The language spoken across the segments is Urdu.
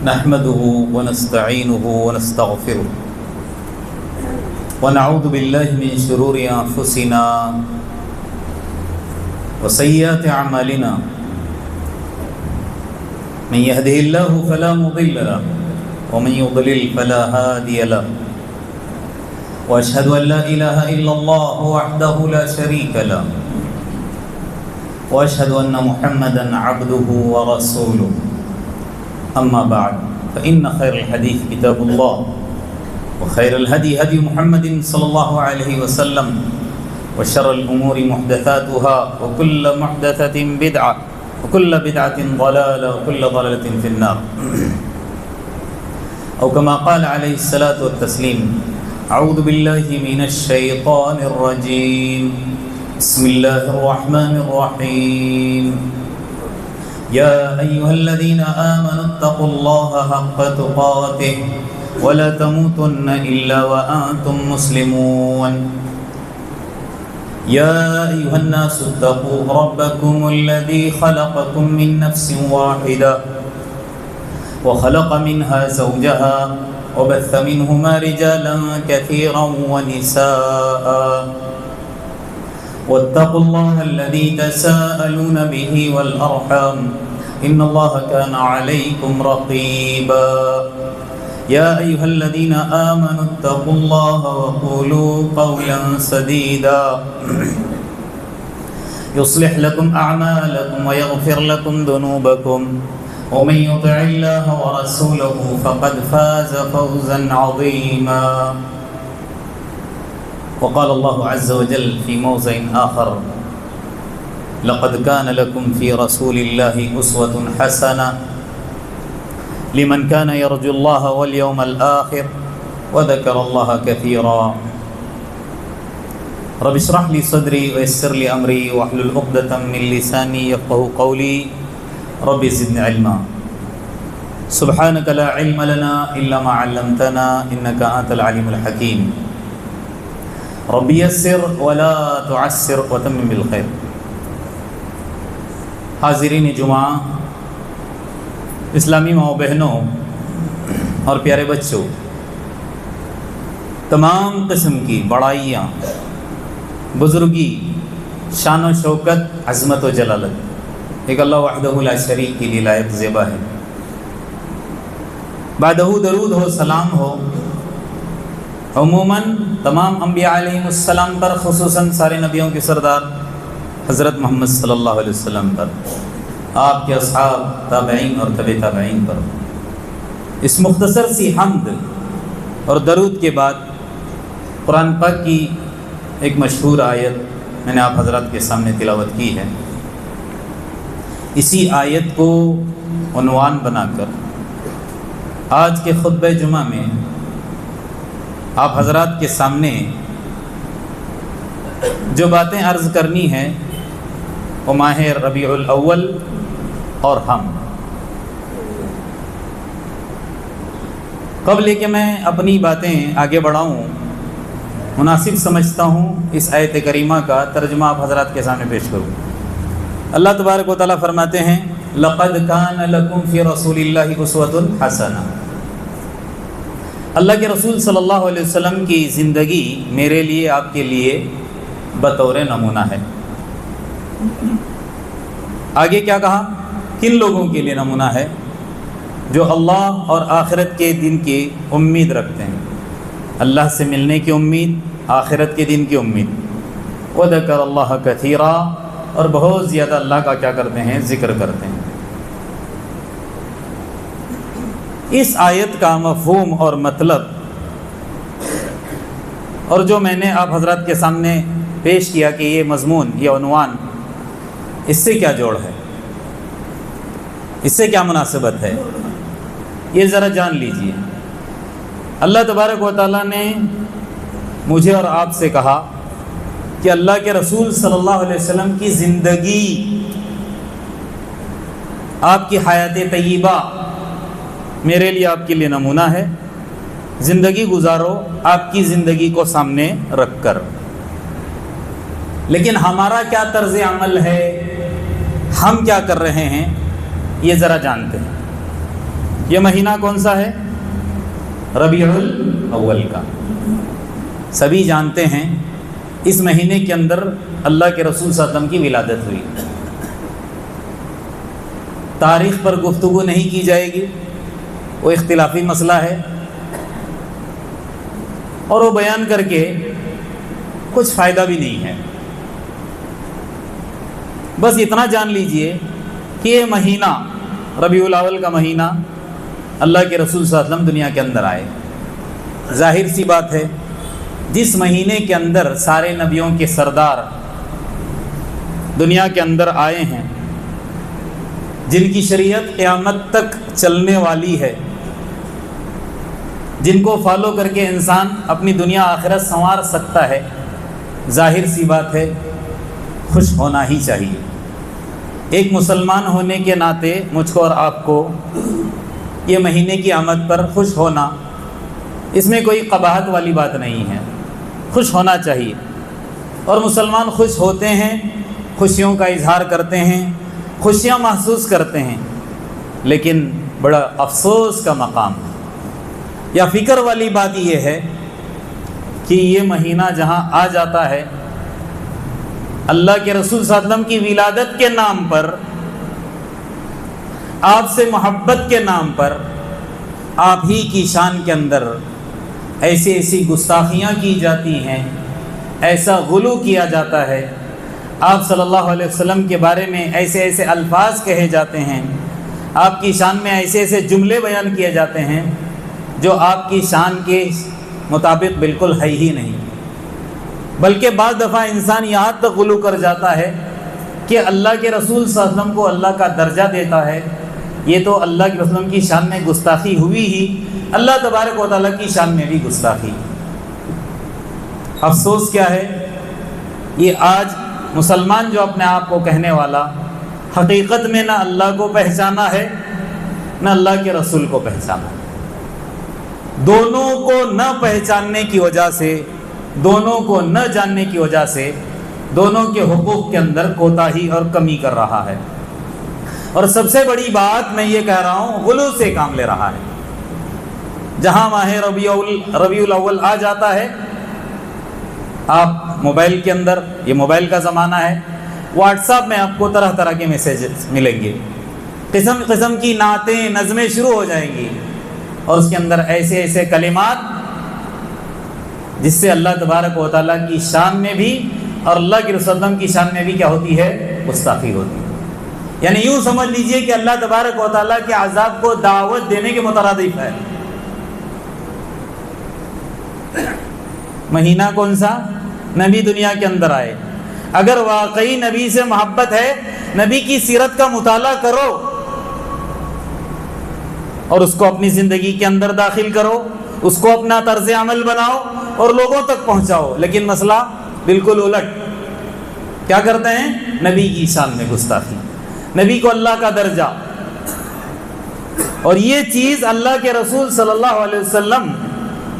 نحمده ونستعينه ونستغفره ونعوذ بالله من شرور أنفسنا وسيئات أعمالنا من يهده الله فلا مضل له ومن يضلل فلا هادي له وأشهد أن لا إله إلا الله وحده لا شريك له وأشهد أن محمدًا عبده ورسوله أما بعد فإن خير الحديث كتاب الله وخير الهدي هدي محمد صلى الله عليه وسلم وشر الأمور محدثاتها وكل محدثة بدعة وكل بدعة ضلالة وكل ضلالة في النار أو كما قال عليه الصلاة والتسليم أعوذ بالله من الشيطان الرجيم بسم الله الرحمن الرحيم يا أيها الذين آمنوا اتقوا الله حق تقاته ولا تموتن إلا وأنتم مسلمون يا أيها الناس اتقوا ربكم الذي خلقكم من نفس واحدة وخلق منها زوجها وبث منهما رجالا كثيرا ونساء واتقوا الله الذي تساءلون به والأرحام إن الله كان عليكم رقيبا يا أيها الذين آمنوا اتقوا الله وقولوا قولا سديدا يصلح لكم أعمالكم ويغفر لكم ذنوبكم ومن يطع الله ورسوله فقد فاز فوزا عظيما وقال الله عز وجل في موضع آخر لقد كان لكم في رسول الله أسوة حسنة لمن كان يرجو الله واليوم الآخر وذكر الله كثيرا رب اشرح لي صدري ويسر لي أمري واحلل عقدة من لساني يفقهوا قولي رب زدني علما سبحانك لا علم لنا إلا ما علمتنا إنك أنت العليم الحكيم رب یسر ولا تعسر وتمم بالخیر. حاضرین جمعہ، اسلامی ماؤں بہنوں اور پیارے بچوں، تمام قسم کی بڑائیاں، بزرگی، شان و شوکت، عظمت و جلالت ایک اللہ وحدہ لا شریک کے لیے لائق زیبا ہے. بعدہ درود ہو، سلام ہو عموماً تمام انبیاء علیہ السلام پر، خصوصاً سارے نبیوں کے سردار حضرت محمد صلی اللہ علیہ وسلم پر، آپ کے اصحاب، تابعین اور تبع تابعین پر. اس مختصر سی حمد اور درود کے بعد قرآن پاک کی ایک مشہور آیت میں نے آپ حضرات کے سامنے تلاوت کی ہے. اسی آیت کو عنوان بنا کر آج کے خطبہ جمعہ میں آپ حضرات کے سامنے جو باتیں عرض کرنی ہیں وہ ماہ ربیع الاول اور ہم. قبل کہ میں اپنی باتیں آگے بڑھاؤں، مناسب سمجھتا ہوں اس آیت کریمہ کا ترجمہ آپ حضرات کے سامنے پیش کروں. اللہ تبارک و تعالیٰ فرماتے ہیں لَقَدْ كَانَ لَكُمْ فِي رَسُولِ اللَّهِ أُسْوَةٌ حَسَنَةٌ. اللہ کے رسول صلی اللہ علیہ وسلم کی زندگی میرے لیے، آپ کے لیے بطور نمونہ ہے. آگے کیا کہا؟ کن لوگوں کے لیے نمونہ ہے؟ جو اللہ اور آخرت کے دن کی امید رکھتے ہیں، اللہ سے ملنے کی امید، آخرت کے دن کی امید. وذکر اللہ کثیرا، اور بہت زیادہ اللہ کا کیا کرتے ہیں؟ ذکر کرتے ہیں. اس آیت کا مفہوم اور مطلب اور جو میں نے آپ حضرات کے سامنے پیش کیا کہ یہ مضمون، یہ عنوان، اس سے کیا جوڑ ہے، اس سے کیا مناسبت ہے، یہ ذرا جان لیجئے. اللہ تبارک و تعالیٰ نے مجھے اور آپ سے کہا کہ اللہ کے رسول صلی اللہ علیہ وسلم کی زندگی، آپ کی حیات طیبہ میرے لیے، آپ کے لیے نمونہ ہے. زندگی گزارو آپ کی زندگی کو سامنے رکھ کر. لیکن ہمارا کیا طرز عمل ہے، ہم کیا کر رہے ہیں، یہ ذرا جانتے ہیں. یہ مہینہ کون سا ہے؟ ربیع الاول کا۔ سبھی جانتے ہیں اس مہینے کے اندر اللہ کے رسول صلی اللہ علیہ وسلم کی ولادت ہوئی۔ تاریخ پر گفتگو نہیں کی جائے گی، وہ اختلافی مسئلہ ہے، اور وہ بیان کر کے کچھ فائدہ بھی نہیں ہے۔ بس اتنا جان لیجئے کہ یہ مہینہ ربیع الاول کا مہینہ اللہ کے رسول صلی اللہ علیہ وسلم دنیا کے اندر آئے۔ ظاہر سی بات ہے، جس مہینے کے اندر سارے نبیوں کے سردار دنیا کے اندر آئے ہیں، جن کی شریعت قیامت تک چلنے والی ہے، جن کو فالو کر کے انسان اپنی دنیا آخرت سنوار سکتا ہے، ظاہر سی بات ہے خوش ہونا ہی چاہیے۔ ایک مسلمان ہونے کے ناطے مجھ کو اور آپ کو یہ مہینے کی آمد پر خوش ہونا، اس میں کوئی قباحت والی بات نہیں ہے، خوش ہونا چاہیے۔ اور مسلمان خوش ہوتے ہیں، خوشیوں کا اظہار کرتے ہیں، خوشیاں محسوس کرتے ہیں، لیکن بڑا افسوس کا مقام یا فکر والی بات یہ ہے کہ یہ مہینہ جہاں آ جاتا ہے، اللہ کے رسول صلی اللہ علیہ وسلم کی ولادت کے نام پر، آپ سے محبت کے نام پر، آپ ہی کی شان کے اندر ایسی ایسی گستاخیاں کی جاتی ہیں، ایسا غلو کیا جاتا ہے، آپ صلی اللہ علیہ وسلم کے بارے میں ایسے ایسے الفاظ کہے جاتے ہیں، آپ کی شان میں ایسے ایسے جملے بیان کیے جاتے ہیں جو آپ کی شان کے مطابق بالکل ہے ہی نہیں۔ بلکہ بعض دفعہ انسان یہاں تک غلو کر جاتا ہے کہ اللہ کے رسول صلی اللہ علیہ وسلم کو اللہ کا درجہ دیتا ہے۔ یہ تو اللہ کے رسول کی شان میں گستاخی ہوئی ہی، اللہ تبارک و تعالیٰ کی شان میں بھی گستاخی۔ افسوس کیا ہے، یہ آج مسلمان جو اپنے آپ کو کہنے والا، حقیقت میں نہ اللہ کو پہچانا ہے نہ اللہ کے رسول کو پہچانا ہے۔ دونوں کو نہ پہچاننے کی وجہ سے، دونوں کو نہ جاننے کی وجہ سے، دونوں کے حقوق کے اندر کوتاہی اور کمی کر رہا ہے۔ اور سب سے بڑی بات میں یہ کہہ رہا ہوں، غلو سے کام لے رہا ہے۔ جہاں ماہ ربیع الاول آ جاتا ہے، آپ موبائل کے اندر، یہ موبائل کا زمانہ ہے، واٹس ایپ میں آپ کو طرح طرح کے میسیجز ملیں گے، قسم قسم کی نعتیں، نظمیں شروع ہو جائیں گی، اور اس کے اندر ایسے ایسے کلمات جس سے اللہ تبارک و تعالیٰ کی شان میں بھی اور اللہ کے رسول کی شان میں بھی کیا ہوتی ہے؟ گستاخی ہوتی ہے۔ یعنی یوں سمجھ لیجئے کہ اللہ تبارک و تعالیٰ کے عذاب کو دعوت دینے کے مترادف ہے۔ مہینہ کون سا؟ نبی دنیا کے اندر آئے۔ اگر واقعی نبی سے محبت ہے، نبی کی سیرت کا مطالعہ کرو اور اس کو اپنی زندگی کے اندر داخل کرو، اس کو اپنا طرز عمل بناؤ اور لوگوں تک پہنچاؤ۔ لیکن مسئلہ بالکل الٹ، کیا کرتے ہیں؟ نبی کی شان میں گستاخی، نبی کو اللہ کا درجہ۔ اور یہ چیز اللہ کے رسول صلی اللہ علیہ وسلم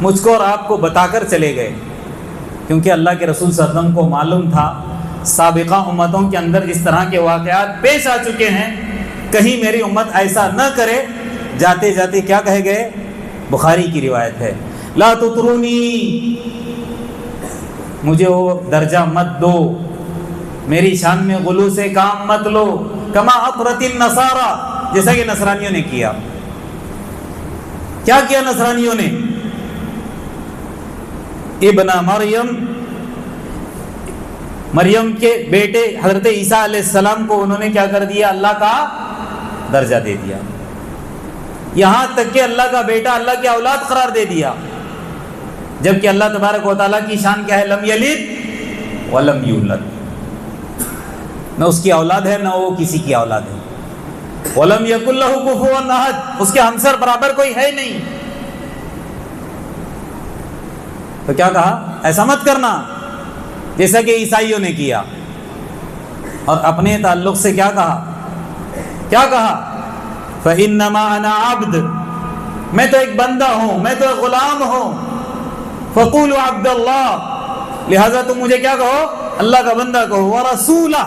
مجھ کو اور آپ کو بتا کر چلے گئے، کیونکہ اللہ کے رسول صلی اللہ علیہ وسلم کو معلوم تھا سابقہ امتوں کے اندر جس طرح کے واقعات پیش آ چکے ہیں، کہیں میری امت ایسا نہ کرے۔ جاتے جاتے کیا کہے گئے؟ بخاری کی روایت ہے، لا تطرونی، مجھے وہ درجہ مت دو، میری شان میں غلو سے کام مت لو، کما اطرت النصارى، جیسا کہ نصرانیوں نے کیا۔ کیا کیا نصرانیوں نے؟ ابن مریم کے بیٹے حضرت عیسیٰ علیہ السلام کو انہوں نے کیا کر دیا؟ اللہ کا درجہ دے دیا، یہاں تک کہ اللہ کا بیٹا اللہ کی اولاد قرار دے دیا، جبکہ اللہ تبارک و تعالیٰ کی شان کیا ہے؟ لم یلد ولم یولد، نہ اس کی اولاد ہے نہ وہ کسی کی اولاد ہے۔ ولم یکن لہ کفوا احد، اس کے ہمسر برابر کوئی ہے نہیں۔ تو کیا کہا؟ ایسا مت کرنا جیسا کہ عیسائیوں نے کیا۔ اور اپنے تعلق سے کیا کہا؟ کیا کہا؟ فإنما أنا عبد، میں تو ایک بندہ ہوں، میں تو ایک غلام ہوں۔ فقولوا عبد اللہ، لہذا تم مجھے کیا کہو؟ اللہ کا بندہ کہو۔ ورسولہ،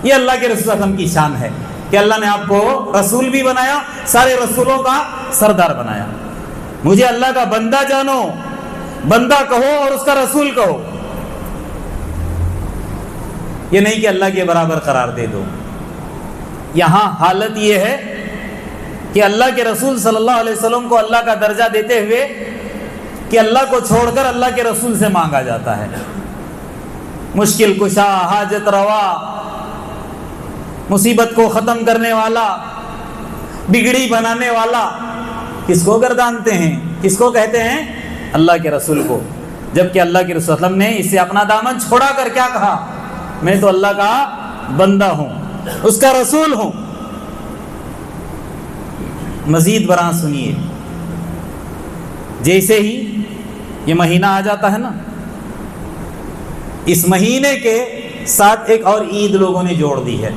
یہ اللہ کے رسول صلی اللہ علیہ وسلم کی شان ہے کہ اللہ نے آپ کو رسول بھی بنایا، سارے رسولوں کا سردار بنایا. مجھے اللہ کا بندہ جانو، بندہ کہو اور اس کا رسول کہو. یہ نہیں کہ اللہ کے برابر قرار دے دو. یہاں حالت یہ ہے کہ اللہ کے رسول صلی اللہ علیہ وسلم کو اللہ کا درجہ دیتے ہوئے کہ اللہ کو چھوڑ کر اللہ کے رسول سے مانگا جاتا ہے. مشکل کشا، حاجت روا، مصیبت کو ختم کرنے والا، بگڑی بنانے والا، کس کو گردانتے ہیں؟ کس کو کہتے ہیں؟ اللہ کے رسول کو. جبکہ اللہ کے رسول صلی اللہ علیہ وسلم نے اسے اپنا دامن چھوڑا کر کیا کہا؟ میں تو اللہ کا بندہ ہوں، اس کا رسول ہوں. مزید برآں سنیے. جیسے ہی یہ مہینہ آ جاتا ہے نا، اس مہینے کے ساتھ ایک اور عید لوگوں نے جوڑ دی ہے.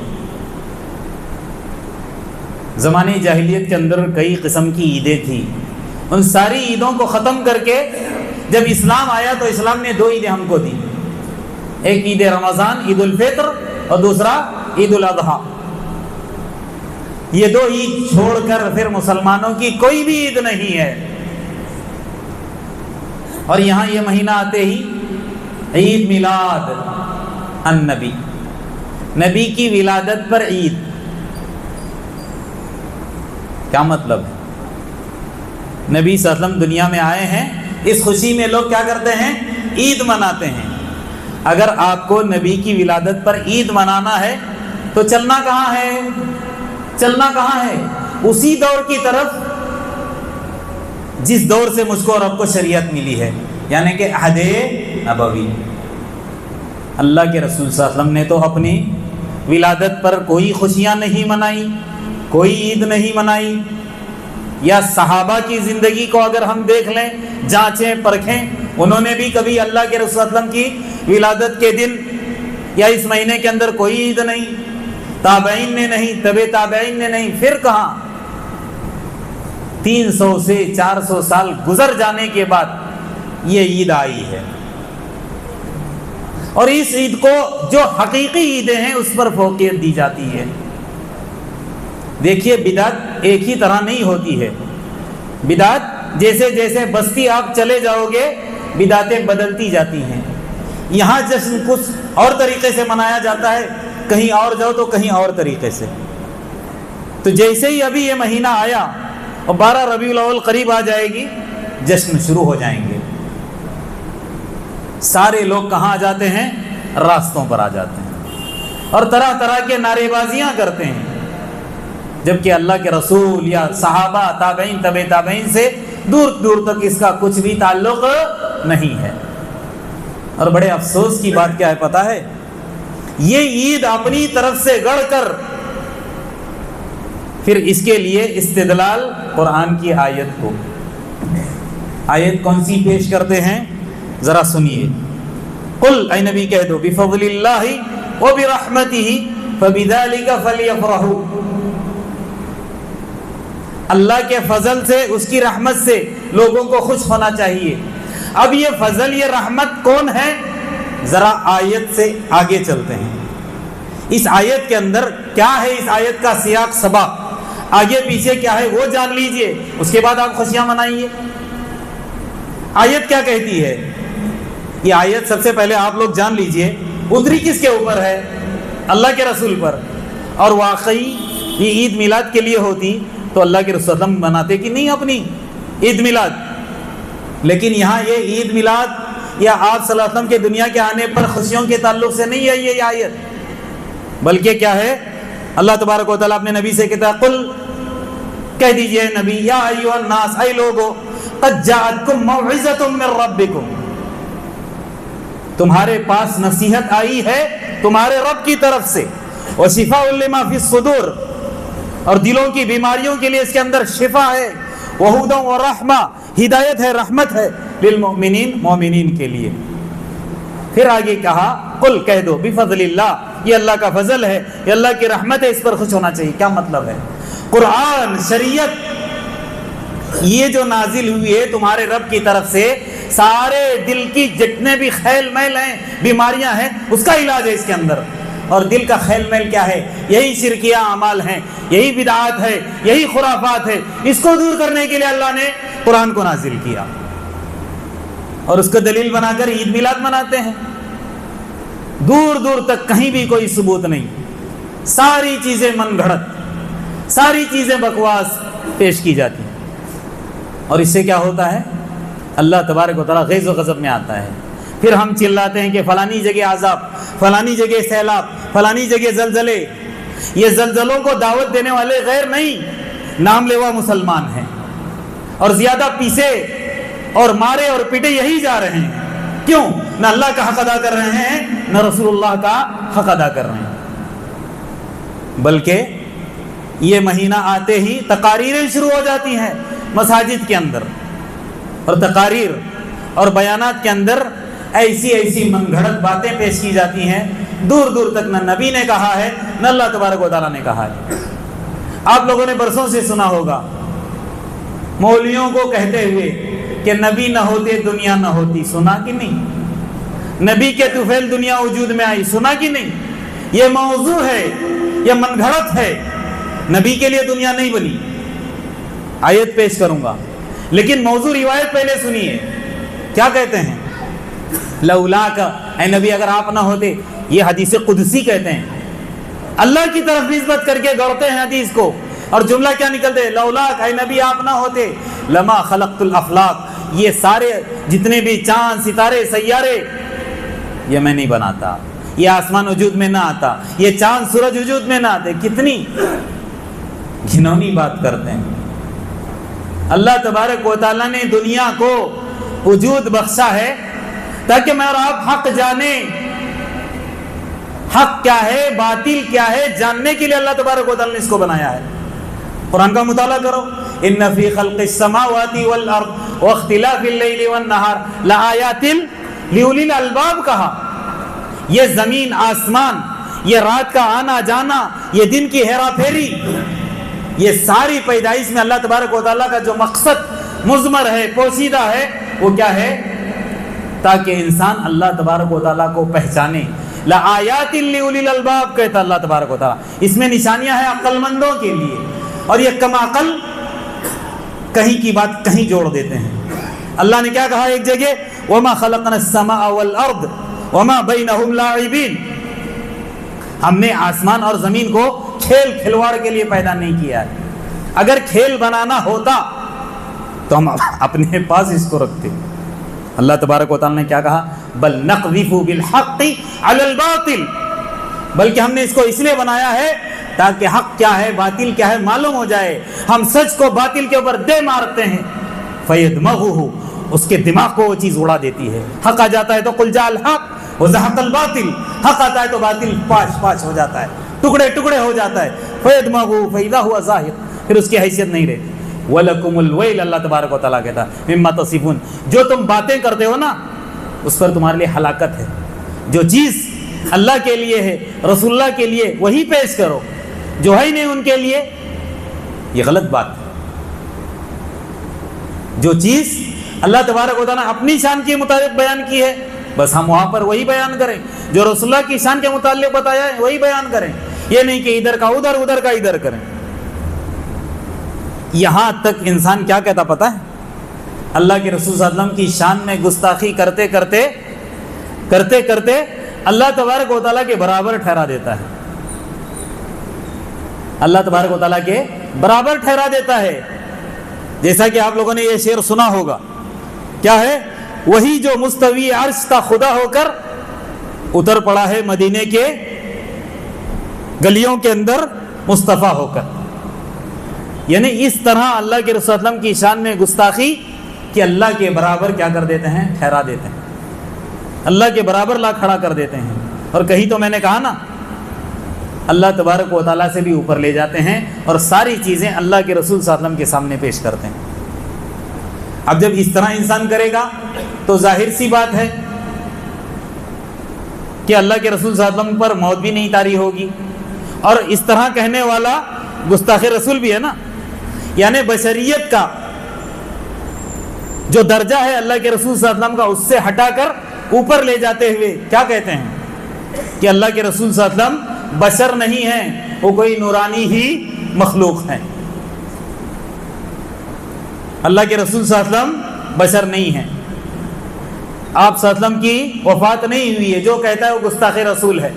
زمانے جاہلیت کے اندر کئی قسم کی عیدیں تھیں. ان ساری عیدوں کو ختم کر کے جب اسلام آیا تو اسلام نے دو عیدیں ہم کو دی. ایک عید رمضان، عید الفطر، اور دوسرا عید الاضحیٰ. یہ دو عید چھوڑ کر پھر مسلمانوں کی کوئی بھی عید نہیں ہے. اور یہاں یہ مہینہ آتے ہی عید میلاد النبی، نبی کی ولادت پر عید. کیا مطلب ہے؟ نبی صلی اللہ علیہ وسلم دنیا میں آئے ہیں، اس خوشی میں لوگ کیا کرتے ہیں؟ عید مناتے ہیں. اگر آپ کو نبی کی ولادت پر عید منانا ہے تو چلنا کہاں ہے؟ چلنا کہاں ہے؟ اسی دور کی طرف جس دور سے مجھ کو اور آپ کو شریعت ملی ہے، یعنی کہ عہد نبوی. اللہ کے رسول صلی اللہ علیہ وسلم نے تو اپنی ولادت پر کوئی خوشیاں نہیں منائی، کوئی عید نہیں منائی. یا صحابہ کی زندگی کو اگر ہم دیکھ لیں، جانچیں پرکھیں، انہوں نے بھی کبھی اللہ کے رسول صلی اللہ علیہ وسلم کی ولادت کے دن یا اس مہینے کے اندر کوئی عید نہیں. تابعین نے نہیں، تبع تابعین نے نہیں. پھر کہاں 300 سے 400 سال گزر جانے کے بعد یہ عید آئی ہے. اور اس عید کو جو حقیقی عیدیں ہیں اس پر فوقیت دی جاتی ہے. دیکھیے، بدعت ایک ہی طرح نہیں ہوتی ہے. بدعت جیسے جیسے بستی آپ چلے جاؤ گے بدعتیں بدلتی جاتی ہیں. یہاں جشن کچھ اور طریقے سے منایا جاتا ہے، کہیں اور جاؤ تو کہیں اور طریقے سے. تو جیسے ہی ابھی یہ مہینہ آیا اور 12 ربیع الاول قریب آ جائے گی، جشن شروع ہو جائیں گے. سارے لوگ کہاں آ جاتے ہیں؟ راستوں پر آ جاتے ہیں اور طرح طرح کے نعرے بازیاں کرتے ہیں. جبکہ اللہ کے رسول یا صحابہ، تابعین، تبع تابعین سے دور دور تک اس کا کچھ بھی تعلق نہیں ہے. اور بڑے افسوس کی بات کیا ہے پتہ ہے؟ یہ عید اپنی طرف سے گڑھ کر پھر اس کے لیے استدلال قرآن کی آیت کو، آیت کون سی پیش کرتے ہیں؟ ذرا سنیے. قل، اے نبی کہہ دو، بفضل اللہ وبرحمتہ فبذلک فلیفرحوا. اللہ کے فضل سے، اس کی رحمت سے لوگوں کو خوش ہونا چاہیے. اب یہ فضل، یہ رحمت کون ہے؟ ذرا آیت سے آگے چلتے ہیں. اس آیت کے اندر کیا ہے؟ اس آیت کا سیاق سباق، آگے پیچھے کیا ہے وہ جان لیجئے، اس کے بعد آپ خوشیاں منائیے. آیت کیا کہتی ہے؟ یہ آیت سب سے پہلے آپ لوگ جان لیجئے اتری کس کے اوپر ہے؟ اللہ کے رسول پر. اور واقعی یہ عید میلاد کے لیے ہوتی تو اللہ کے رسول ہم مناتے کہ نہیں اپنی عید میلاد. لیکن یہاں یہ عید میلاد یا آپ صلی اللہ علیہ وسلم کے دنیا کے آنے پر خوشیوں کے تعلق سے نہیں ہے یہ آیت، بلکہ کیا ہے؟ اللہ تبارک و تعالیٰ اپنے نبی سے کہتا ہے، قل، کہہ دیجئے نبی، یا ایھا الناس، اے لوگو، قد جاءتکم موعظۃ من ربکم، تمہارے پاس نصیحت آئی ہے تمہارے رب کی طرف سے، وشفاء لما فی الصدور، اور دلوں کی بیماریوں کے لیے اس کے اندر شفا ہے، وہدی ورحمہ، ہدایت ہے، رحمت ہے، للمؤمنین، مومنین کے لیے. پھر آگے کہا، قل، کہہ دو، بفضل اللہ، یہ اللہ کا فضل ہے، یہ اللہ کی رحمت ہے، اس پر خوش ہونا چاہیے. کیا مطلب ہے؟ قرآن، شریعت یہ جو نازل ہوئی ہے تمہارے رب کی طرف سے، سارے دل کی جتنے بھی خیل میل ہیں، بیماریاں ہیں، اس کا علاج ہے اس کے اندر. اور دل کا خیل میل کیا ہے، یہی شرکیہ اعمال ہیں، یہی بدعات ہے، یہی خرافات ہے۔ اس کو دور کرنے کے لیے اللہ نے قرآن کو نازل کیا اور اس کو دلیل بنا کر عید میلاد مناتے ہیں۔ دور دور تک کہیں بھی کوئی ثبوت نہیں، ساری چیزیں من گھڑت، ساری چیزیں بکواس پیش کی جاتی ہیں، اور اس سے کیا ہوتا ہے؟ اللہ تبارک و تعالیٰ غیظ و غضب میں آتا ہے۔ پھر ہم چلاتے ہیں کہ فلانی جگہ عذاب، فلانی جگہ سیلاب، فلانی جگہ زلزلے۔ یہ زلزلوں کو دعوت دینے والے غیر نہیں، نام لیوا مسلمان ہیں، اور زیادہ پیسے اور مارے اور پیٹے یہی جا رہے ہیں۔ کیوں؟ نہ اللہ کا حق ادا کر رہے ہیں، نہ رسول اللہ کا حق ادا کر رہے ہیں، بلکہ یہ مہینہ آتے ہی تقاریریں شروع ہو جاتی ہیں مساجد کے اندر، اور تقاریر اور بیانات کے اندر ایسی من گھڑت باتیں پیش کی جاتی ہیں، دور دور تک نہ نبی نے کہا ہے نہ اللہ تبارک و تعالیٰ نے کہا ہے۔ آپ لوگوں نے برسوں سے سنا ہوگا مولویوں کو کہتے ہوئے کہ نبی نہ ہوتے دنیا نہ ہوتی، سنا کہ نہیں؟ نبی کے طفیل دنیا وجود میں آئی، سنا کہ نہیں؟ یہ موضوع ہے، یہ من گھڑت ہے، نبی کے لیے دنیا نہیں بنی۔ آیت پیش کروں گا، لیکن موضوع روایت پہلے سنیے۔ کیا کہتے ہیں؟ لولا کا، اے نبی اگر آپ نہ ہوتے، یہ حدیث قدسی کہتے ہیں، اللہ کی طرف نسبت کر کے گڑتے ہیں حدیث کو، اور جملہ کیا نکلتے؟ لولا کا، اے نبی آپ نہ ہوتے، لما خلقت الافلاق، یہ سارے جتنے بھی چاند ستارے سیارے یہ میں نہیں بناتا، یہ آسمان وجود میں نہ آتا، یہ چاند سورج وجود میں نہ آتے۔ کتنی گھنونی بات کرتے ہیں۔ اللہ تبارک و تعالیٰ نے دنیا کو وجود بخشا ہے تاکہ میں اور آپ حق جانیں، حق کیا ہے باطل کیا ہے جاننے کے لیے اللہ تبارک و تعالیٰ نے اس کو بنایا ہے۔ قرآن کا مطالعہ کرو، ان فی خلق السماوات والارض واختلاف اللیل والنہار لآیات لأولی الالباب کہا۔ یہ زمین آسمان، یہ رات کا آنا جانا، یہ دن کی ہیرا پھیری، یہ ساری پیدائش میں اللہ تبارک و تعالیٰ کا جو مقصد مضمر ہے، پوشیدہ ہے، وہ کیا ہے؟ تاکہ انسان اللہ تبارک و تعالیٰ کو پہچانے۔ لآیات لأولی الالباب کہتا اللہ تبارک و تعالیٰ، اس میں نشانیاں ہیں عقل مندوں کے لیے، اور یہ کم عقل کہیں کی بات کہیں جوڑ دیتے ہیں۔ اللہ نے کیا کہا ایک جگہ؟ وما خلقنا السماء والارض وما بینہم لاعبین، ہم نے آسمان اور زمین کو کھیل کھلواڑ کے لیے پیدا نہیں کیا ہے۔ اگر کھیل بنانا ہوتا تو ہم اپنے پاس اس کو رکھتے۔ اللہ تبارک و تعالیٰ نے کیا کہا؟ بل نقذف بالحق علی الباطل، بلکہ ہم نے اس کو اس لیے بنایا ہے تاکہ حق کیا ہے باطل کیا ہے معلوم ہو جائے۔ ہم سچ کو باطل کے اوپر دے مارتے ہیں، فیدمغہ، اس کے دماغ کو وہ چیز اڑا دیتی ہے۔ حق آ جاتا ہے تو قل جاء الحق وزہق الباطل، حق آتا ہے تو باطل پاش پاش ہو جاتا ہے، ٹکڑے ٹکڑے ہو جاتا ہے۔ فیدمغہ فاذا هو زاہق، پھر اس کی حیثیت نہیں رہتی۔ وَلَكُمُ الْوَيْلُ، اللہ تبارک و تعالیٰ کہتا مما تصفون، جو تم باتیں کرتے ہو نا اس پر تمہارے لیے ہلاکت ہے۔ جو چیز اللہ کے لیے ہے، رسول اللہ کے لیے، وہی پیش کرو، جو ہے نہیں ان کے لیے یہ غلط بات ہے۔ جو چیز اللہ تبارک و تعالیٰ اپنی شان کے مطابق بیان کی ہے بس ہم وہاں پر وہی بیان کریں، جو رسول اللہ کی شان کے متعلق بتایا ہے وہی بیان کریں، یہ نہیں کہ ادھر کا ادھر ادھر کا ادھر کریں۔ یہاں تک انسان کیا کہتا پتہ ہے؟ اللہ کے رسول صلی اللہ علیہ وسلم کی شان میں گستاخی کرتے کرتے اللہ تبارک و تعالیٰ کے برابر ٹھہرا دیتا ہے، اللہ تبارک و تعالیٰ کے برابر ٹھہرا دیتا ہے۔ جیسا کہ آپ لوگوں نے یہ شعر سنا ہوگا، کیا ہے؟ وہی جو مستوی عرش کا خدا ہو کر اتر پڑا ہے مدینے کے گلیوں کے اندر مصطفیٰ ہو کر۔ یعنی اس طرح اللہ کے رسول صلی اللہ علیہ وسلم کی شان میں گستاخی کہ اللہ کے برابر کیا کر دیتے ہیں؟ ٹھہرا دیتے ہیں، اللہ کے برابر لا کھڑا کر دیتے ہیں۔ اور کہیں تو میں نے کہا نا اللہ تبارک و تعالیٰ سے بھی اوپر لے جاتے ہیں اور ساری چیزیں اللہ کے رسول صلی اللہ علیہ وسلم کے سامنے پیش کرتے ہیں۔ اب جب اس طرح انسان کرے گا تو ظاہر سی بات ہے کہ اللہ کے رسول صلی اللہ علیہ وسلم پر موت بھی نہیں طاری ہوگی، اور اس طرح کہنے والا گستاخ رسول بھی ہے نا۔ یعنی بشریت کا جو درجہ ہے اللہ کے رسول صلی اللہ علیہ وسلم کا، اس سے ہٹا کر اوپر لے جاتے ہوئے کیا کہتے ہیں؟ کہ اللہ کے رسول صلی اللہ علیہ وسلم بشر نہیں ہیں، وہ کوئی نورانی ہی مخلوق ہیں۔ اللہ کے رسول صلی اللہ علیہ وسلم بشر نہیں ہیں، آپ صلی اللہ علیہ وسلم کی وفات نہیں ہوئی ہے، جو کہتا ہے وہ گستاخ رسول ہے۔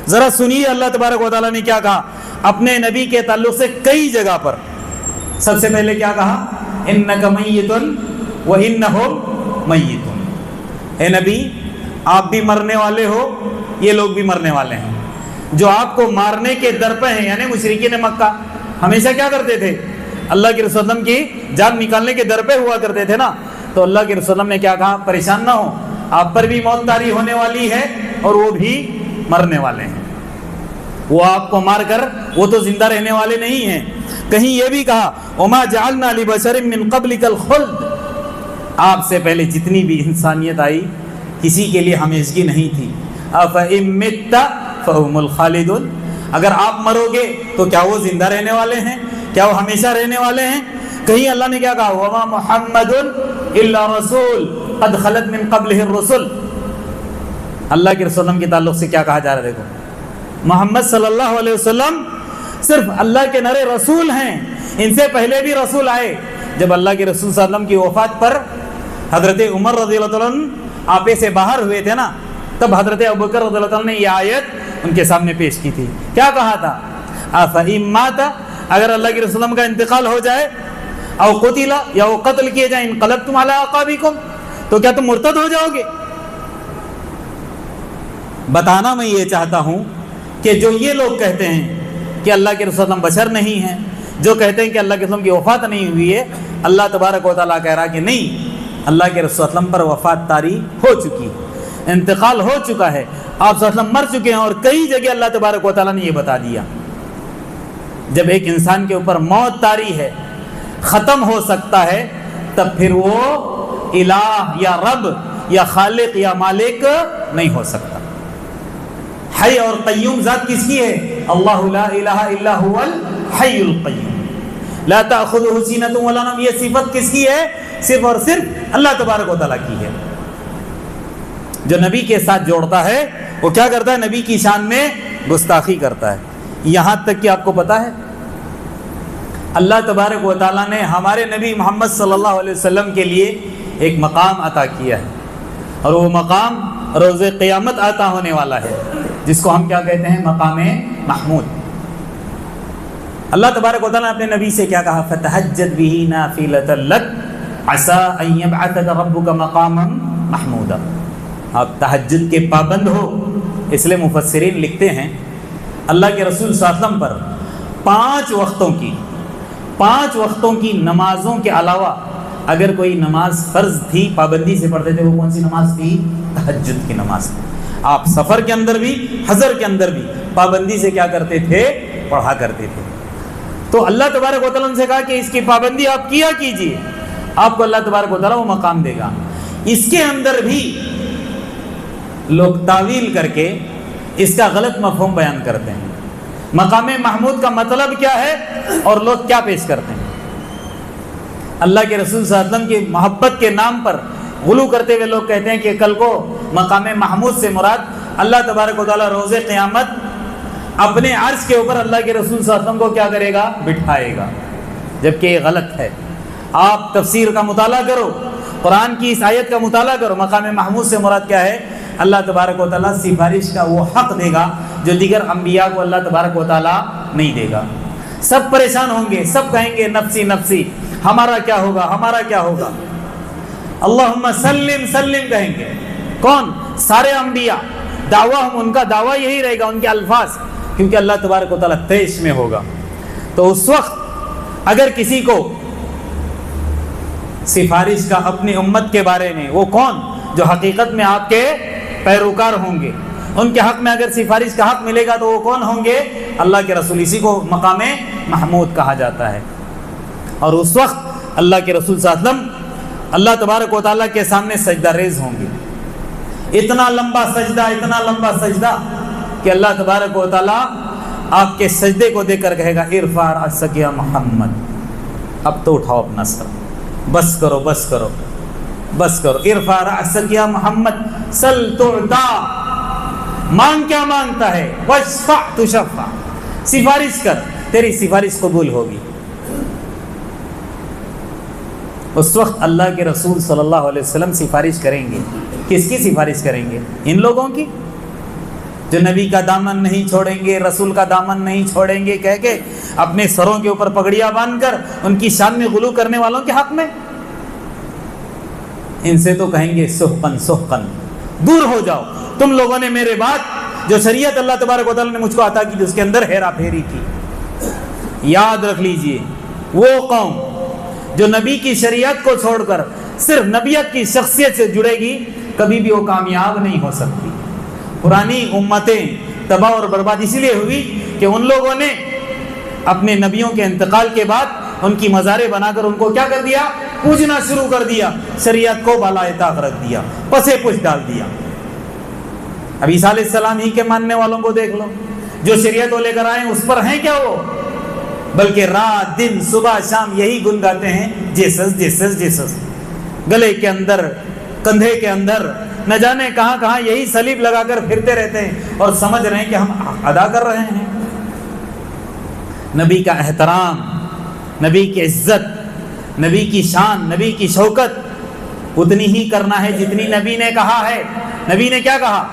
ذرا سنیے اللہ تبارک و تعالیٰ نے کیا کہا اپنے نبی کے تعلق سے کئی جگہ پر۔ سب سے پہلے کیا کہا؟ انک میت وانہم میتون، اے نبی آپ بھی مرنے والے ہو، یہ لوگ بھی مرنے والے ہیں۔ جو آپ کو مارنے کے در پہ ہیں، یعنی مشرکین مکہ ہمیشہ کیا کرتے تھے؟ اللہ کے رسول وسلم کی جان نکالنے کے در پہ ہوا کرتے تھے نا، تو اللہ کے رسول وسلم نے کیا کہا؟ پریشان نہ ہو، آپ پر بھی موت طاری ہونے والی ہے اور وہ بھی مرنے والے ہیں، وہ آپ کو مار کر وہ تو زندہ رہنے والے نہیں ہیں۔ کہیں یہ بھی کہا وما جعلنا لبشر من قبلک الخلد، آپ سے پہلے جتنی بھی انسانیت آئی کسی کے لیے ہمیشگی نہیں تھی۔ افإن مت فهم الخالدون، اگر آپ مرو گے تو کیا وہ زندہ رہنے والے ہیں؟ کیا وہ ہمیشہ رہنے والے ہیں؟ کہیں اللہ نے کیا کہا؟ وما محمد الا رسول قد خلت من قبلہ الرسل، اللہ کے رسول کے تعلق سے کیا کہا جا رہا ہے؟ دیکھو محمد صلی اللہ علیہ وسلم صرف اللہ کے نرے رسول ہیں، ان سے پہلے بھی رسول آئے۔ جب اللہ کے رسول صلی اللہ علیہ وسلم کی وفات پر حضرت عمر رضی اللہ عنہ آپے سے باہر ہوئے تھے نا، تب حضرت ابوبکر رضی اللہ عنہ نے یہ آیت ان کے سامنے پیش کی تھی۔ کیا کہا تھا؟ افإن مات، اگر اللہ کے رسول کا انتقال ہو جائے، او قتل، یا وہ قتل کیے جائیں، انقلبتم علی اعقابکم، تو کیا تم مرتد ہو جاؤ گے؟ بتانا میں یہ چاہتا ہوں کہ جو یہ لوگ کہتے ہیں کہ اللہ کے رسول بشر نہیں ہیں، جو کہتے ہیں کہ اللہ کے رسول کی وفات نہیں ہوئی ہے، اللہ تبارک و تعالیٰ کہہ رہا کہ نہیں، اللہ کے رسول پر وفات طاری ہو چکی، انتقال ہو چکا ہے، آپ صلی اللہ علیہ وسلم مر چکے ہیں۔ اور کئی جگہ اللہ تبارک و تعالیٰ نے یہ بتا دیا، جب ایک انسان کے اوپر موت طاری ہے، ختم ہو سکتا ہے، تب پھر وہ الہ یا رب یا خالق یا مالک نہیں ہو سکتا۔ حی اور قیوم ذات کس کی ہے؟ اللہ لا الہ الا هو الحی القیوم لا تأخذہ سینۃ ولا نوم، یہ صفت کس کی ہے؟ صرف اور صرف اللہ تبارک و تعالیٰ کی ہے۔ جو نبی کے ساتھ جوڑتا ہے وہ کیا کرتا ہے؟ نبی کی شان میں گستاخی کرتا ہے۔ یہاں تک کہ آپ کو پتا ہے اللہ تبارک و تعالیٰ نے ہمارے نبی محمد صلی اللہ علیہ وسلم کے لیے ایک مقام عطا کیا ہے، اور وہ مقام روز قیامت عطا ہونے والا ہے، جس کو ہم کیا کہتے ہیں؟ مقام محمود۔ اللہ تبارک و تعالیٰ نے اپنے نبی سے کیا کہا؟ فَتَهَجَّدْ بِهِ نَافِلَةً لَكَ عَسَىٰ أَن يَبْعَثَكَ رَبُّكَ مَقَامًا مَحْمُودًا، آپ تہجد کے پابند ہو، اس لیے مفسرین لکھتے ہیں اللہ کے رسول صلی اللہ علیہ وسلم پر پانچ وقتوں کی نمازوں کے علاوہ اگر کوئی نماز فرض تھی، پابندی سے پڑھتے تھے، وہ کون سی نماز تھی؟ تہجد کی نماز تھی۔ آپ سفر کے اندر بھی، حضر کے اندر بھی پابندی سے کیا کرتے تھے؟ پڑھا کرتے تھے۔ تو اللہ تبارک و تعالیٰ سے کہا کہ اس کی پابندی آپ کیا کیجئے، آپ کو اللہ تبارک و تعالیٰ وہ مقام دے گا۔ اس کے اندر بھی لوگ تعویل کر کے اس کا غلط مفہوم بیان کرتے ہیں۔ مقام محمود کا مطلب کیا ہے اور لوگ کیا پیش کرتے ہیں؟ اللہ کے رسول صلی اللہ علیہ وسلم کی محبت کے نام پر غلو کرتے ہوئے لوگ کہتے ہیں کہ کل کو مقام محمود سے مراد اللہ تبارک و تعالیٰ روز قیامت اپنے عرش کے اوپر اللہ کے رسول صلی اللہ علیہ وسلم کو کیا کرے گا؟ بٹھائے گا، جبکہ یہ غلط ہے۔ آپ تفسیر کا مطالعہ کرو، قرآن کی اس آیت کا مطالعہ کرو، مقام محمود سے مراد کیا ہے؟ اللہ تبارک و تعالیٰ سفارش کا وہ حق دے گا جو دیگر انبیاء کو اللہ تبارک و تعالیٰ نہیں دے گا۔ سب پریشان ہوں گے، سب کہیں گے نفسی نفسی، ہمارا کیا ہوگا، ہمارا کیا ہوگا، اللہم سلم سلم کہیں گے۔ کون؟ سارے انبیاء، دعویٰ ان کا دعویٰ یہی رہے گا، ان کے الفاظ، کیونکہ اللہ تبارک و تعالیٰ طیش میں ہوگا۔ تو اس وقت اگر کسی کو سفارش کا اپنی امت کے بارے میں، وہ کون؟ جو حقیقت میں آپ کے پیروکار ہوں گے، ان کے حق میں اگر سفارش کا حق ملے گا تو وہ کون ہوں گے؟ اللہ کے رسول۔ اسی کو مقام محمود کہا جاتا ہے۔ اور اس وقت اللہ کے رسول صلی اللہ علیہ وسلم اللہ تبارک و تعالیٰ کے سامنے سجدہ ریز ہوں گے، اتنا لمبا سجدہ کہ اللہ تبارک و تعالیٰ آپ کے سجدے کو دیکھ کر کہے گا ارفع رأسک یا محمد، اب تو اٹھاؤ اپنا سر، بس کرو، ارفع رأسک یا محمد سل تعطا، مانگ کیا مانگتا ہے؟ واشفع تشفع، سفارش کر، تیری سفارش قبول ہوگی۔ اس وقت اللہ کے رسول صلی اللہ علیہ وسلم سفارش کریں گے۔ کس کی سفارش کریں گے؟ ان لوگوں کی جو نبی کا دامن نہیں چھوڑیں گے، رسول کا دامن نہیں چھوڑیں گے کہہ کے اپنے سروں کے اوپر پگڑیاں باندھ کر ان کی شان میں غلو کرنے والوں کے حق میں۔ ان سے تو کہیں گے سحقن سحقن، دور ہو جاؤ، تم لوگوں نے میرے بعد جو شریعت اللہ تبارک و تعالیٰ نے مجھ کو عطا کی تھی اس کے اندر ہیرا پھیری کی۔ یاد رکھ لیجئے، وہ قوم جو نبی کی شریعت کو چھوڑ کر صرف نبیت کی شخصیت سے جڑے گی، کبھی بھی وہ کامیاب نہیں ہو سکتی۔ پرانی امتیں تباہ اور برباد اسی لیے ہوئی کہ ان لوگوں نے اپنے نبیوں کے انتقال کے بعد ان کی مزاریں بنا کر ان کو کیا کر دیا؟ پوجنا شروع کر دیا، شریعت کو بالائے طاق رکھ دیا، پسے پش ڈال دیا۔ اب عیسیٰ علیہ السلام ہی کے ماننے والوں کو دیکھ لو، جو شریعت کو لے کر آئے اس پر ہیں کیا وہ؟ بلکہ رات دن صبح شام یہی گن گاتے ہیں، جیسس جیسس جیسس، گلے کے اندر کندھے کے اندر نہ جانے کہاں کہاں یہی صلیب لگا کر پھرتے رہتے ہیں اور سمجھ رہے ہیں کہ ہم ادا کر رہے ہیں۔ نبی کا احترام، نبی کی عزت، نبی کی شان، نبی کی شوکت اتنی ہی کرنا ہے جتنی نبی نے کہا ہے۔ نبی نے کیا کہا؟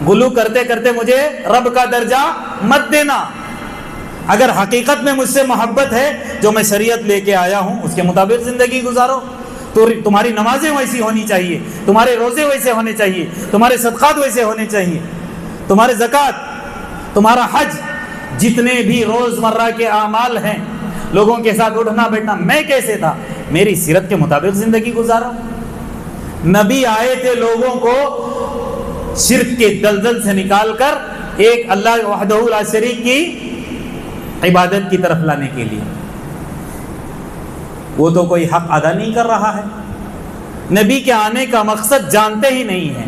غلو کرتے کرتے مجھے رب کا درجہ مت دینا، اگر حقیقت میں مجھ سے محبت ہے جو میں شریعت لے کے آیا ہوں اس کے مطابق زندگی گزارو۔ تو تمہاری نمازیں ویسی ہونی چاہیے، تمہارے روزے ویسے ہونے چاہیے، تمہارے صدقات ویسے ہونے چاہیے، تمہارے زکوٰۃ، تمہارا حج، جتنے بھی روزمرہ کے اعمال ہیں، لوگوں کے ساتھ اٹھنا بیٹھنا، میں کیسے تھا میری سیرت کے مطابق زندگی گزارا۔ نبی آئے تھے لوگوں کو شرک کے دلدل سے نکال کر ایک اللہ وحدہ لا شریک کی عبادت کی طرف لانے کے لیے۔ وہ تو کوئی حق ادا نہیں کر رہا ہے، نبی کے آنے کا مقصد جانتے ہی نہیں ہیں،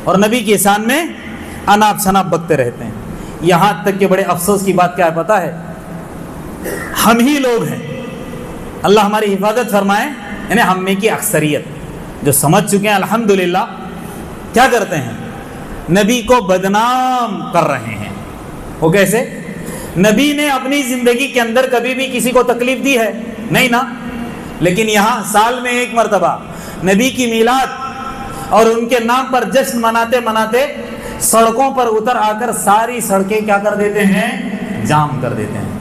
اور نبی کی شان میں اناپ شناپ بکتے رہتے ہیں۔ یہاں تک کہ بڑے افسوس کی بات کیا ہے پتہ ہے؟ ہم ہی لوگ ہیں، اللہ ہماری حفاظت فرمائے، یعنی ہم میں کی اکثریت جو سمجھ چکے ہیں الحمدللہ، کیا کرتے ہیں؟ نبی کو بدنام کر رہے ہیں۔ وہ کیسے؟ نبی نے اپنی زندگی کے اندر کبھی بھی کسی کو تکلیف دی ہے؟ نہیں نا، لیکن یہاں سال میں ایک مرتبہ نبی کی میلاد اور ان کے نام پر جشن مناتے مناتے سڑکوں پر اتر آ کر ساری سڑکیں کیا کر دیتے ہیں؟ جام کر دیتے ہیں،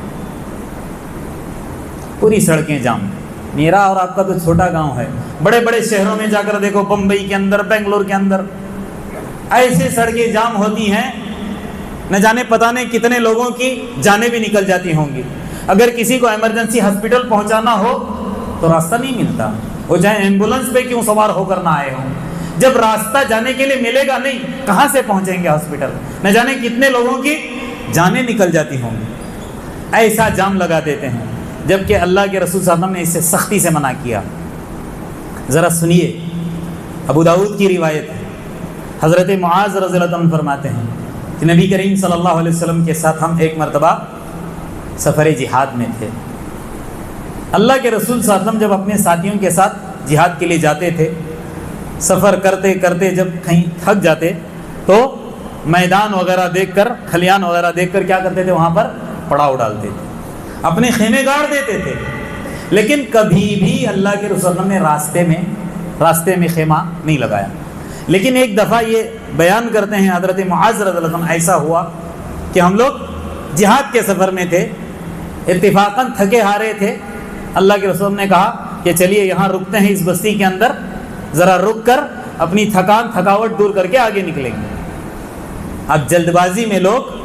پوری سڑکیں جام۔ میرا اور آپ کا تو چھوٹا گاؤں ہے، بڑے بڑے شہروں میں جا کر دیکھو، بمبئی کے اندر، بنگلور کے اندر ایسے سڑکیں جام ہوتی ہیں، نہ جانے پتہ نہیں کتنے لوگوں کی جانیں بھی نکل جاتی ہوں گی۔ اگر کسی کو ایمرجنسی ہاسپٹل پہنچانا ہو تو راستہ نہیں ملتا، وہ چاہے ایمبولنس پہ کیوں سوار ہو کر نہ آئے ہوں، جب راستہ جانے کے لیے ملے گا نہیں، کہاں سے پہنچیں گے ہاسپٹل؟ نہ جانے کتنے لوگوں کی جانیں نکل جاتی ہوں گی۔ ایسا جام لگا دیتے ہیں، جبکہ اللہ کے رسول صلی اللہ علیہ وسلم نے اس سے سختی سے منع کیا۔ ذرا سنیے، ابو داؤد کی روایت ہے، حضرت معاذ رضی اللہ عنہ فرماتے ہیں کہ نبی کریم صلی اللہ علیہ وسلم کے ساتھ ہم ایک مرتبہ سفر جہاد میں تھے۔ اللہ کے رسول صلی اللہ علیہ وسلم جب اپنے ساتھیوں کے ساتھ جہاد کے لیے جاتے تھے، سفر کرتے کرتے جب کہیں تھک جاتے تو میدان وغیرہ دیکھ کر، کھلیان وغیرہ دیکھ کر کیا کرتے تھے؟ وہاں پر پڑاؤ ڈالتے تھے، اپنے خیمے گاڑ دیتے تھے۔ لیکن کبھی بھی اللہ کے رسول صلی اللہ علیہ وسلم نے راستے میں خیمہ نہیں لگایا۔ لیکن ایک دفعہ یہ بیان کرتے ہیں حضرت معاذ رضی اللہ عنہ، ایسا ہوا کہ ہم لوگ جہاد کے سفر میں تھے، اتفاقاً تھکے ہارے تھے، اللہ کے رسول نے کہا کہ چلیے یہاں رکتے ہیں اس بستی کے اندر، ذرا رک کر اپنی تھکاوٹ دور کر کے آگے نکلیں گے۔ اب جلد بازی میں لوگ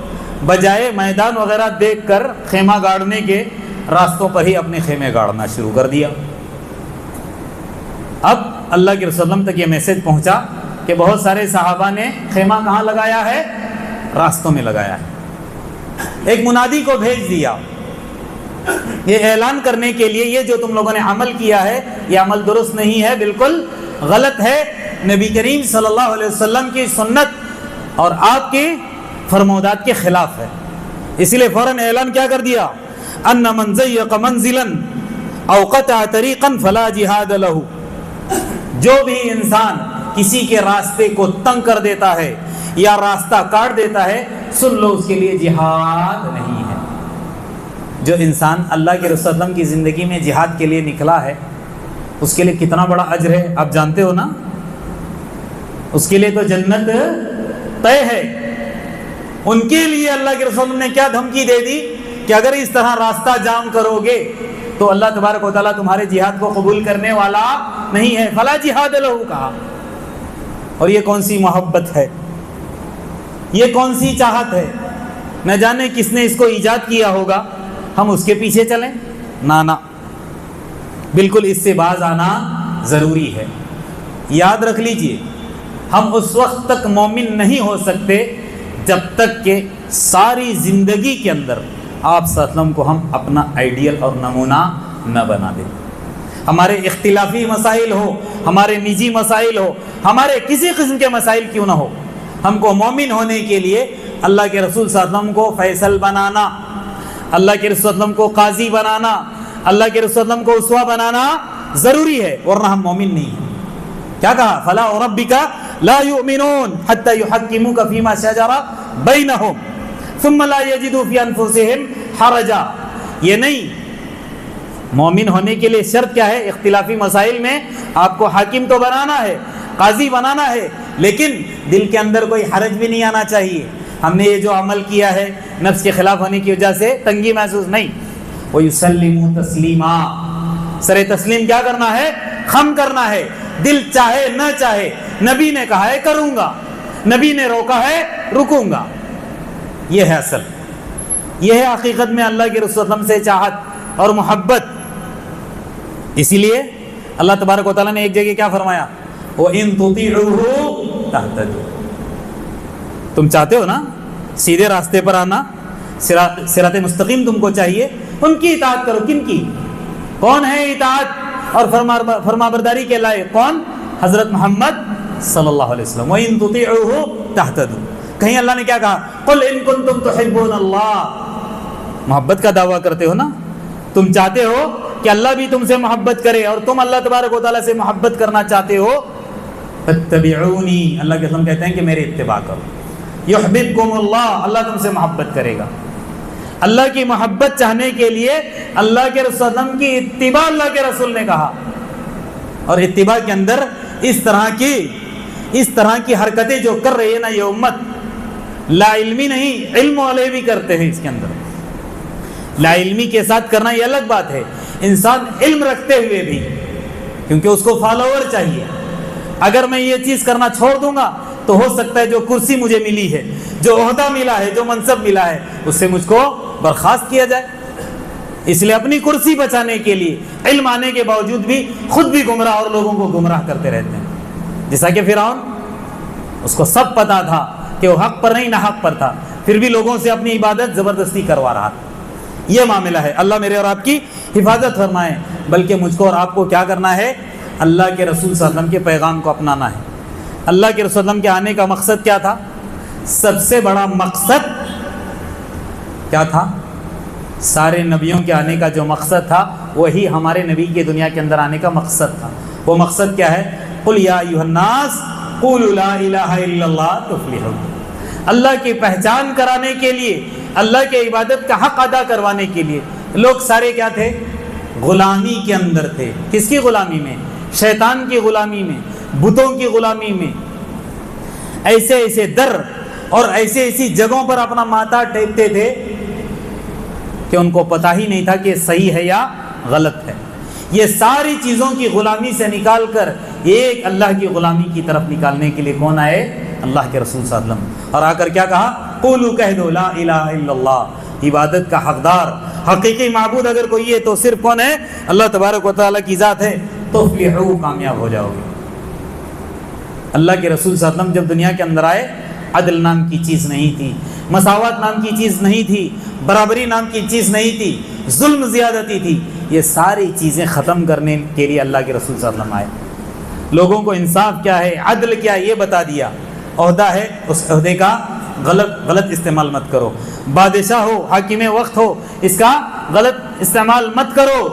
بجائے میدان وغیرہ دیکھ کر خیمہ گاڑنے کے، راستوں پر ہی اپنے خیمے گاڑنا شروع کر دیا۔ اب اللہ کے رسول تک یہ میسج پہنچا کہ بہت سارے صحابہ نے خیمہ کہاں لگایا ہے؟ راستوں میں لگایا ہے۔ ایک منادی کو بھیج دیا یہ اعلان کرنے کے لیے، یہ جو تم لوگوں نے عمل کیا ہے یہ عمل درست نہیں ہے، بالکل غلط ہے، نبی کریم صلی اللہ علیہ وسلم کی سنت اور آپ کی فرمودات کے خلاف ہے۔ اسی لیے فوراً اعلان کیا کر دیا، ان من ضیق منزلا او قطع طریقا فلا جہاد لہ، جو بھی انسان کسی کے راستے کو تنگ کر دیتا ہے یا راستہ کاٹ دیتا ہے، سن لو اس کے لیے جہاد نہیں ہے۔ جو انسان اللہ کے رسول صلی اللہ علیہ وسلم کی زندگی میں جہاد کے لیے نکلا ہے، اس کے لیے کتنا بڑا اجر ہے آپ جانتے ہو نا؟ اس کے لیے تو جنت طے ہے۔ ان کے لیے اللہ کے رسول نے کیا دھمکی دے دی کہ اگر اس طرح راستہ جام کرو گے تو اللہ تبارک و تعالیٰ تمہارے جہاد کو قبول کرنے والا نہیں ہے، فلا جہاد لہو کہا۔ اور یہ کون سی محبت ہے، یہ کون سی چاہت ہے؟ نہ جانے کس نے اس کو ایجاد کیا ہوگا، ہم اس کے پیچھے چلیں؟ نہ، بالکل اس سے باز آنا ضروری ہے۔ یاد رکھ لیجئے، ہم اس وقت تک مومن نہیں ہو سکتے جب تک کہ ساری زندگی کے اندر آپ صلی اللہ علیہ وسلم کو ہم اپنا آئیڈیل اور نمونہ نہ بنا دیں۔ ہمارے اختلافی مسائل ہو، ہمارے نجی مسائل ہو، ہمارے کسی قسم کے مسائل کیوں نہ ہو، ہم کو مومن ہونے کے لیے اللہ کے رسول صلی اللہ علیہ وسلم کو فیصل بنانا، اللہ کے رسول صلی اللہ علیہ وسلم کو قاضی بنانا، اللہ کے رسول صلی اللہ علیہ وسلم کو اسوہ بنانا ضروری ہے، ورنہ ہم مومن نہیں ہیں۔ کیا کہا؟ فلا وربک لا یؤمنون حتی یحکموک فیما شجر بینہم ثم لا یجدوا فی انفسہم حرجا۔ یہ نہیں، مومن ہونے کے لیے شرط کیا ہے؟ اختلافی مسائل میں آپ کو حاکم تو بنانا ہے، قاضی بنانا ہے، لیکن دل کے اندر کوئی حرج بھی نہیں آنا چاہیے۔ ہم نے یہ جو عمل کیا ہے نفس کے خلاف ہونے کی وجہ سے تنگی محسوس نہیں۔ وَيُسَلِّمُ تَسْلِيمًا، سر تسلیم کیا کرنا ہے؟ خم کرنا ہے، دل چاہے نہ چاہے۔ نبی نے کہا ہے کروں گا، نبی نے روکا ہے رکوں گا۔ یہ ہے اصل، یہ ہے حقیقت میں اللہ کے رسول صلی اللہ علیہ وسلم سے چاہت اور محبت۔ اسی لیے اللہ تبارک و تعالیٰ نے ایک جگہ کیا فرمایا؟ وَإِن تُطِيعُوهُ تَهْتَدُوا۔ تم چاہتے ہو نا سیدھے راستے پر آنا، صراط مستقیم تم کو چاہیے، ان کی اطاعت کرو۔ کن کی؟ کون ہے اطاعت اور فرما برداری کے لائق؟ کون؟ حضرت محمد صلی اللہ علیہ وسلم۔ وَإِن تُطِيعُوهُ تَهْتَدُوا۔ کہیں اللہ نے کیا کہا؟ قُلْ إِن كُنتُمْ تُحِبُّونَ اللَّهَ۔ محبت کا دعویٰ کرتے ہو نا، تم چاہتے ہو کہ اللہ بھی تم سے محبت کرے اور تم اللہ تبارک و تعالیٰ سے محبت کرنا چاہتے ہو، فَاتَّبِعُونِي، اللہ کے رسول کہتے ہیں کہ میرے اتباع کرو۔ یحببکم اللہ، اللہ تم سے محبت کرے گا۔ اللہ کی محبت چاہنے کے لیے اللہ کے رسول صلی اللہ علیہ وسلم کی اتباع اللہ کے رسول نے کہا، اور اتباع کے اندر اس طرح کی حرکتیں جو کر رہی ہے نا یہ امت، لا علمی نہیں، علم والے بھی کرتے ہیں۔ اس کے اندر لا علمی کے ساتھ کرنا یہ الگ بات ہے، انسان علم رکھتے ہوئے بھی، کیونکہ اس کو فالوور چاہیے۔ اگر میں یہ چیز کرنا چھوڑ دوں گا تو ہو سکتا ہے جو کرسی مجھے ملی ہے، جو عہدہ ملا ہے، جو منصب ملا ہے، اس سے مجھ کو برخاست کیا جائے۔ اس لیے اپنی کرسی بچانے کے لیے علم آنے کے باوجود بھی خود بھی گمراہ اور لوگوں کو گمراہ کرتے رہتے ہیں۔ جیسا کہ فرعون، اس کو سب پتا تھا کہ وہ حق پر نہیں نہ حق پر تھا، پھر بھی لوگوں سے اپنی عبادت زبردستی کروا رہا تھا۔ یہ معاملہ ہے۔ اللہ میرے اور آپ کی حفاظت فرمائے۔ بلکہ مجھ کو اور آپ کو کیا کرنا ہے؟ اللہ کے رسول صلی اللہ علیہ وسلم کے پیغام کو اپنانا ہے۔ اللہ کے رسول صلی اللہ علیہ وسلم کے آنے کا مقصد کیا تھا؟ سب سے بڑا مقصد کیا تھا؟ سارے نبیوں کے آنے کا جو مقصد تھا وہی ہمارے نبی کے دنیا کے اندر آنے کا مقصد تھا۔ وہ مقصد کیا ہے؟ قُلْ يَا أَيُّهَا النَّاسُ قُولُوا لَا إِلَٰهَ إِلَّا اللَّهُ تُفْلِحُونَ۔ اللہ کی پہچان کرانے کے لیے، اللہ کے عبادت کا حق ادا کروانے کے لیے لوگ سارے کیا تھے؟ غلامی کے اندر تھے۔ کس کی غلامی میں؟ شیطان کی غلامی میں، بتوں کی غلامی میں۔ ایسے ایسے در اور ایسی جگہوں پر اپنا ماتھا ٹیکتے تھے کہ ان کو پتہ ہی نہیں تھا کہ صحیح ہے یا غلط ہے۔ یہ ساری چیزوں کی غلامی سے نکال کر ایک اللہ کی غلامی کی طرف نکالنے کے لیے کون آئے؟ اللہ کے رسول صلی اللہ علیہ وسلم۔ اور آ کر کیا کہا؟ قولوا، کہہ دو، لا الہ الا اللہ، عبادت کا حقدار حقیقی معبود اگر کوئی ہے تو صرف کون ہے؟ اللہ تبارک و تعالیٰ کی ذات ہے۔ تفلحوا، کامیاب ہو جاؤ گے۔ اللہ کے رسول صلی اللہ علیہ وسلم جب دنیا کے اندر آئے، عدل نام کی چیز نہیں تھی، مساوات نام کی چیز نہیں تھی، برابری نام کی چیز نہیں تھی، ظلم زیادتی تھی۔ یہ ساری چیزیں ختم کرنے کے لیے اللہ کے رسول صلی اللہ علیہ وسلم آئے۔ لوگوں کو انصاف کیا ہے، عدل کیا ہے، یہ بتا دیا۔ عہدہ ہے، اس عہدے کا غلط استعمال مت کرو۔ بادشاہ ہو، حاکم وقت ہو، اس کا غلط استعمال مت کرو۔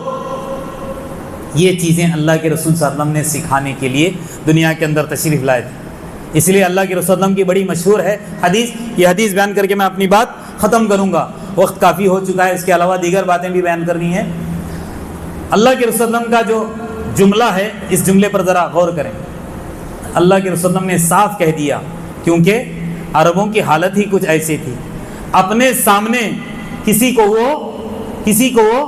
یہ چیزیں اللہ کے رسول صلی اللہ علیہ وسلم نے سکھانے کے لیے دنیا کے اندر تشریف لائے تھے۔ اس لیے اللہ کے رسول صلی اللہ علیہ وسلم کی بڑی مشہور ہے حدیث، یہ حدیث بیان کر کے میں اپنی بات ختم کروں گا، وقت کافی ہو چکا ہے، اس کے علاوہ دیگر باتیں بھی بیان کرنی ہیں۔ اللہ کے رسول صلی اللہ علیہ وسلم کا جو جملہ ہے، اس جملے پر ذرا غور کریں۔ اللہ کے رسول صلی اللہ علیہ وسلم نے صاف کہہ دیا، کیونکہ عربوں کی حالت ہی کچھ ایسی تھی، اپنے سامنے کسی کو وہ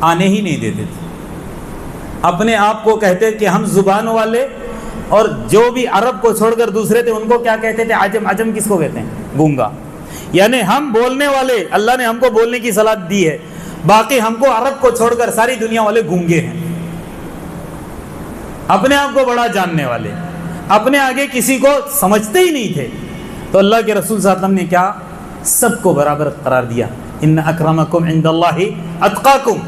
آنے ہی نہیں دیتے تھے، اپنے آپ کو کہتے کہ ہم زبان والے، اور جو بھی عرب کو چھوڑ کر دوسرے تھے ان کو کیا کہتے تھے؟ عجم۔ عجم کس کو کہتے ہیں؟ گونگا، یعنی ہم بولنے والے، اللہ نے ہم کو بولنے کی صلاحیت دی ہے، باقی ہم کو عرب کو چھوڑ کر ساری دنیا والے گونگے ہیں، اپنے آپ کو بڑا جاننے والے، اپنے آگے کسی کو سمجھتے ہی نہیں تھے۔ تو اللہ کے رسول صلی اللہ علیہ وسلم نے کیا؟ سب کو برابر قرار دیا۔ ان اکرمکم عند اللہ اتقاکم،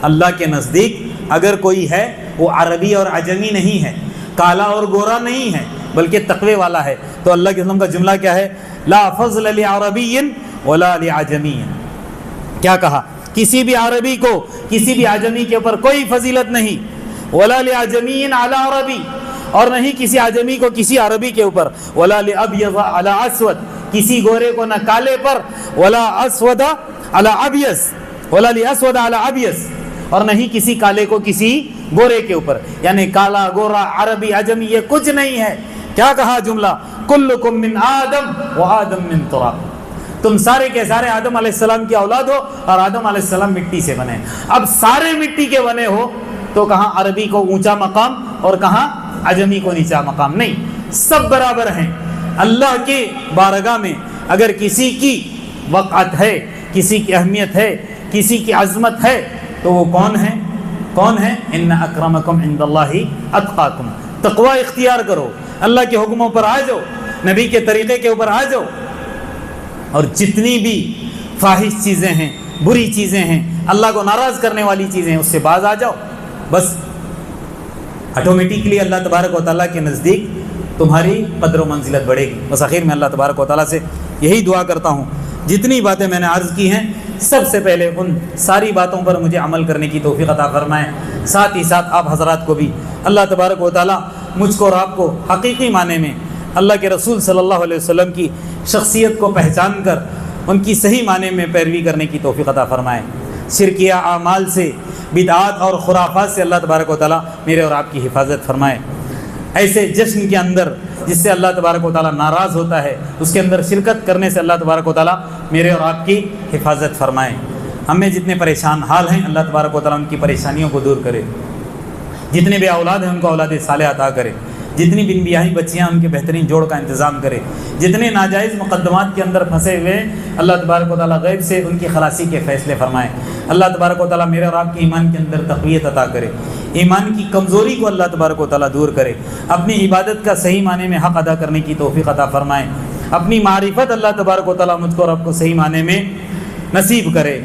اللہ کے نزدیک اگر کوئی ہے وہ عربی اور عجمی نہیں ہے، کالا اور گورا نہیں ہے، بلکہ تقوی والا ہے۔ تو اللہ کے رسول کا جملہ کیا ہے؟ لا فضل لعربی ولا لعجمی، کیا کہا؟ کسی بھی عربی کو کسی بھی عجمی کے اوپر کوئی فضیلت نہیں، ولا لعجمی علی عربی، اور نہیں کسی عجمی کو کسی عربی کے اوپر، ولا لابیض علی اسود، کسی گورے کو نہ کالے پر، ولا اسود علی ابیض، ولا لاسود علی ابیض، اور نہیں کسی کالے کو کسی گورے کے اوپر، یعنی کالا گورا عربی عجمی یہ کچھ نہیں ہے۔ کیا کہا جملہ؟ کلکم من آدم و آدم من تراب، تم سارے کے سارے آدم علیہ السلام کی اولاد ہو، اور آدم علیہ السلام مٹی سے بنے۔ اب سارے مٹی کے بنے ہو تو کہاں عربی کو اونچا مقام اور کہاں عجمی کو نیچا مقام؟ نہیں، سب برابر ہیں اللہ کی بارگاہ میں۔ اگر کسی کی وقعت ہے، کسی کی اہمیت ہے، کسی کی عظمت ہے، تو وہ کون ہے؟ کون ہے؟ ان اکرمکم عند اللہ اتقاکم، تقوی اختیار کرو، اللہ کے حکموں پر آ جاؤ، نبی کے طریقے کے اوپر آ جاؤ، اور جتنی بھی فاحش چیزیں ہیں، بری چیزیں ہیں، اللہ کو ناراض کرنے والی چیزیں ہیں، اس سے باز آ جاؤ، بس آٹومیٹکلی اللہ تبارک و تعالیٰ کے نزدیک تمہاری قدر و منزلت بڑھے گی۔ بس آخر میں اللہ تبارک و تعالیٰ سے یہی دعا کرتا ہوں، جتنی باتیں میں نے عرض کی ہیں سب سے پہلے ان ساری باتوں پر مجھے عمل کرنے کی توفیق عطا فرمائیں، ساتھ ہی ساتھ آپ حضرات کو بھی اللہ تبارک و تعالیٰ مجھ کو اور آپ کو حقیقی معنی میں اللہ کے رسول صلی اللہ علیہ وسلم کی شخصیت کو پہچان کر ان کی صحیح معنی میں پیروی کرنے کی توفیق عطا فرمائیں۔ شرکیہ اعمال سے، بدعات اور خرافات سے اللہ تبارک و تعالیٰ میرے اور آپ کی حفاظت فرمائے۔ ایسے جشن کے اندر جس سے اللہ تبارک و تعالیٰ ناراض ہوتا ہے، اس کے اندر شرکت کرنے سے اللہ تبارک و تعالیٰ میرے اور آپ کی حفاظت فرمائے۔ ہمیں جتنے پریشان حال ہیں اللہ تبارک و تعالیٰ ان کی پریشانیوں کو دور کرے، جتنے بے اولاد ہیں ان کو اولاد صالح عطا کرے، جتنی بن بیاہی بچیاں ان کے بہترین جوڑ کا انتظام کرے، جتنے ناجائز مقدمات کے اندر پھنسے ہوئے اللہ تبارک و تعالیٰ غیب سے ان کی خلاصی کے فیصلے فرمائے۔ اللہ تبارک و تعالیٰ میرے اور آپ کے ایمان کے اندر تقویت عطا کرے، ایمان کی کمزوری کو اللہ تبارک و تعالیٰ دور کرے، اپنی عبادت کا صحیح معنی میں حق ادا کرنے کی توفیق عطا فرمائے، اپنی معرفت اللہ تبارک و تعالیٰ مجھ کو اور آپ کو صحیح معنی میں نصیب کرے۔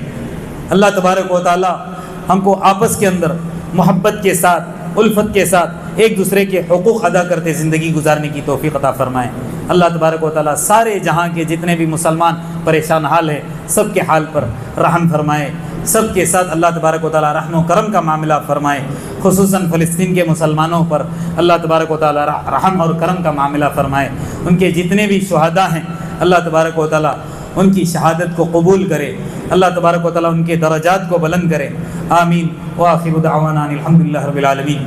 اللہ تبارک و تعالیٰ ہم کو آپس کے اندر محبت کے ساتھ، الفت کے ساتھ ایک دوسرے کے حقوق ادا کرتے زندگی گزارنے کی توفیق عطا فرمائے۔ اللہ تبارک و تعالیٰ سارے جہاں کے جتنے بھی مسلمان پریشان حال ہیں سب کے حال پر رحم فرمائے، سب کے ساتھ اللہ تبارک و تعالیٰ رحم و کرم کا معاملہ فرمائے، خصوصاً فلسطین کے مسلمانوں پر اللہ تبارک و تعالیٰ رحم اور کرم کا معاملہ فرمائے، ان کے جتنے بھی شہداء ہیں اللہ تبارک و تعالیٰ ان کی شہادت کو قبول کرے، اللہ تبارک و تعالیٰ ان کے درجات کو بلند کرے، آمین۔ وآخر دعوانا الحمدللہ رب العالمین۔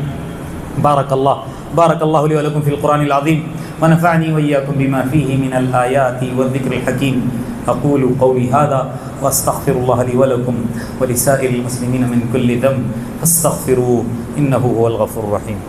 بارک اللہ لی ولکم فی القرآن العظیم ونفعنی وإیاکم بما فیہ من الآیات والذکر الحکیم۔ اقول قولی ھذا واستغفر اللہ لی ولکم ولسائر المسلمین من کل ذنب فاستغفروہ انہ هو الغفور الرحیم۔